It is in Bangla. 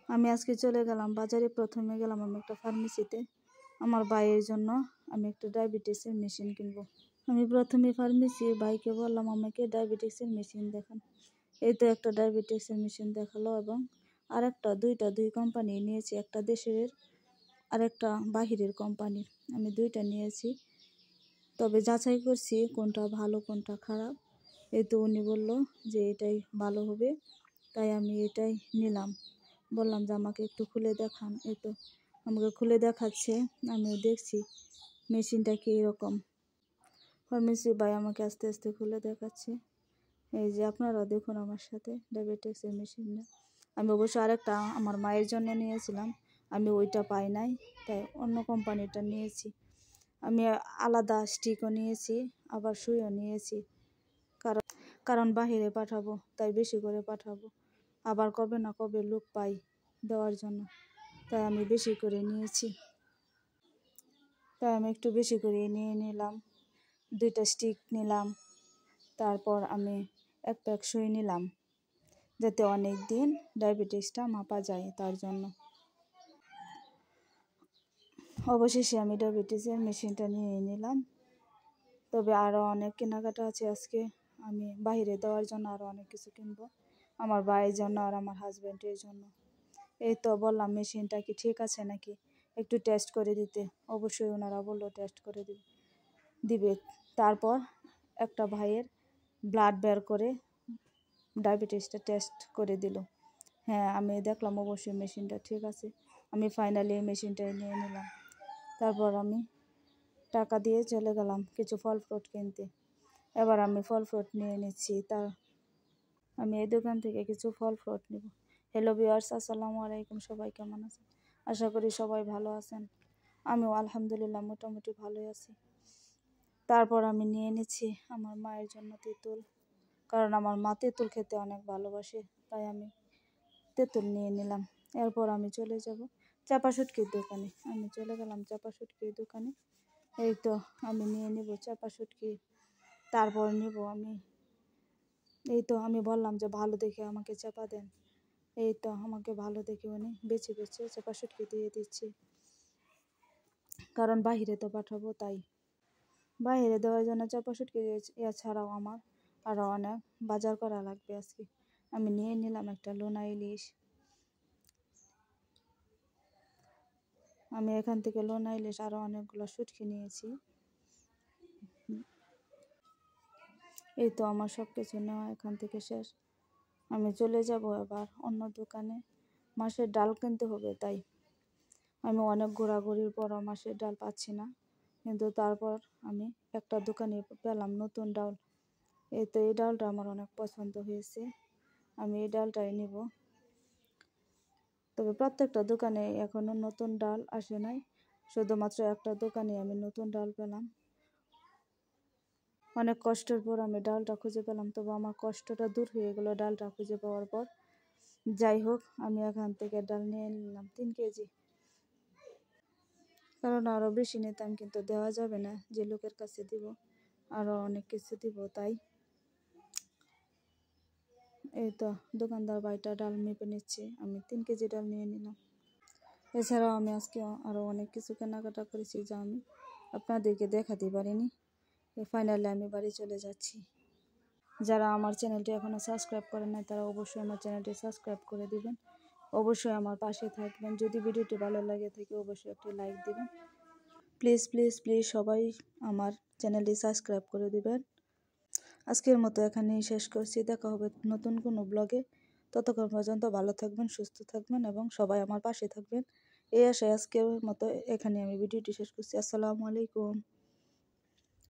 আমি আজকে চলে গেলাম বাজারে। প্রথমে গেলাম আমি একটা ফার্মেসিতে, আমার ভাইয়ের জন্য আমি একটা ডায়াবেটিসের মেশিন কিনবো। আমি প্রথমে ফার্মেসির ভাইকে বললাম আমাকে ডায়াবেটিসের মেশিন দেখান। এই তো একটা ডায়াবেটিসের মেশিন দেখালো, এবং আরেকটা দুই কোম্পানি নিয়েছি, একটা দেশের আর একটা বাহিরের কোম্পানির। আমি দুইটা নিয়েছি, তবে যাচাই করছি কোনটা ভালো কোনটা খারাপ। এই তো উনি বলল যে এটাই ভালো হবে, তাই আমি এটাই নিলাম। বললাম যে আমাকে একটু খুলে দেখান। এই তো আমাকে খুলে দেখাচ্ছে, আমিও দেখছি মেশিনটা কীরকম। ফার্মেসি ভাই আমাকে আস্তে আস্তে খুলে দেখাচ্ছে। এই যে আপনারা দেখুন আমার সাথে ডায়াবেটিক্সের মেশিনটা। আমি অবশ্য আরেকটা আমার মায়ের জন্য নিয়েছিলাম, আমি ওইটা পাই নাই, তাই অন্য কোম্পানিটা নিয়েছি। আমি আলাদা স্টিকও নিয়েছি, আবার সুইও নিয়েছি, কারণ বাহিরে পাঠাবো, তাই বেশি করে পাঠাবো। আবার কবে না কবে লোক পাই দেওয়ার জন্য, তাই আমি বেশি করে নিয়েছি। তাই আমি একটু বেশি করে নিয়ে নিলাম। 2টা স্টিক নিলাম, তারপর আমি 1 প্যাক সুই নিলাম, যাতে অনেক দিন ডায়াবেটিসটা মাপা যায় তার জন্য। অবশেষে আমি ডায়াবেটিসের মেশিনটা নিয়ে নিলাম। তবে আরও অনেক কেনাকাটা আছে আজকে। আমি বাইরে দেওয়ার জন্য আরও অনেক কিছু কিনবো, আমার ভাইয়ের জন্য আর আমার হাজব্যান্ডের জন্য। এই তো বললাম মেশিনটা কি ঠিক আছে নাকি একটু টেস্ট করে দিতে। অবশ্যই ওনারা বললো টেস্ট করে দিবে। তারপর একটা ভাইয়ের ব্লাড বের করে ডায়াবেটিসটা টেস্ট করে দিল। হ্যাঁ, আমি দেখলাম অবশ্যই মেশিনটা ঠিক আছে। আমি ফাইনালি এই মেশিনটাই নিয়ে নিলাম। তারপর আমি টাকা দিয়ে চলে গেলাম কিছু ফল ফ্রুট কিনতে। এবার আমি ফল ফ্রুট নিয়ে নিচ্ছি। আমি এই দোকান থেকে কিছু ফল ফ্রুট নেব। হ্যালো ভিউয়ার্স, আসসালামু আলাইকুম। সবাই কেমন আছেন? আশা করি সবাই ভালো আছেন। আমিও আলহামদুলিল্লাহ মোটামুটি ভালোই আছি। তারপর আমি নিয়ে নিচ্ছি আমার মায়ের জন্য তেঁতুল, কারণ আমার মা তেঁতুল খেতে অনেক ভালোবাসে, তাই আমি তেঁতুল নিয়ে নিলাম। এরপর আমি চলে যাব চাপা শুটকির দোকানে। আমি চলে গেলাম চাপা শুটকির দোকানে। এই তো আমি নিয়ে নিব চাপা শুটকি। তারপর নিব আমি বললাম যে ভালো দেখে আমাকে চাপা দেন। এই তো আমাকে ভালো দেখে উনি বেছে বেছে চাপা শুটকি দিয়ে দিচ্ছি, কারণ বাহিরে তো পাঠাবো, তাই বাইরে দেওয়ার জন্য চাপা শুটকি। এছাড়াও আমার আরও অনেক বাজার করা লাগবে আজকে। আমি নিয়ে নিলাম একটা লোনা ইলিশ। আমি এখান থেকে লোনা ইলিশ আরও অনেকগুলো শুটকি নিয়েছি। এই তো আমার সব কিছু নেওয়া এখান থেকে শেষ। আমি চলে যাব এবার অন্য দোকানে। মাছের ডাল কিনতে হবে, তাই আমি অনেক ঘোরাঘুরির পরও মাছের ডাল পাচ্ছি না, কিন্তু তারপর আমি একটা দোকানে পেলাম নতুন ডাল। এই তো এই ডালটা আমার অনেক পছন্দ হয়েছে, আমি এই ডালটাই নিব। তবে প্রত্যেকটা দোকানে এখনও নতুন ডাল আসে নাই, শুধুমাত্র একটা দোকানে আমি নতুন ডাল পেলাম। অনেক কষ্টের পর আমি ডালটা খুঁজে পেলাম, তবে আমার কষ্টটা দূর হয়ে গেল ডালটা খুঁজে পাওয়ার পর। যাই হোক, আমি এখান থেকে ডাল নিয়ে নিলাম 3 কেজি, কারণ আরও বেশি নিতাম, কিন্তু দেওয়া যাবে না, যে লোকের কাছে দিব আরও অনেক কিছু দিব, তাই এই তো দোকানদার ভাইটা ডাল মেপে নিচ্ছে। আমি 3 কেজি ডাল নিয়ে নিলাম। এছাড়াও আমি আজকে আরও অনেক কিছু কেনাকাটা করেছি, যা আমি আপনাদেরকে দেখাতে পারিনি। ফাইনালি আমি বাড়ি চলে যাচ্ছি। যারা আমার চ্যানেলটি এখনও সাবস্ক্রাইব করেন নাই, তারা অবশ্যই আমার চ্যানেলটি সাবস্ক্রাইব করে দিবেন। অবশ্যই আমার পাশে থাকবেন। যদি ভিডিওটি ভালো লাগে থাকে অবশ্যই একটি লাইক দিবেন। প্লিজ প্লিজ প্লিজ সবাই আমার চ্যানেলটি সাবস্ক্রাইব করে দিবেন। আজকের মতো এখানেই শেষ করছি। দেখা হবে নতুন কোনো ব্লগে। ততক্ষণ পর্যন্ত ভালো থাকবেন, সুস্থ থাকবেন এবং সবাই আমার পাশে থাকবেন। এই আশায় আজকের মতো এখানে আমি ভিডিওটি শেষ করছি। আসসালামু আলাইকুম।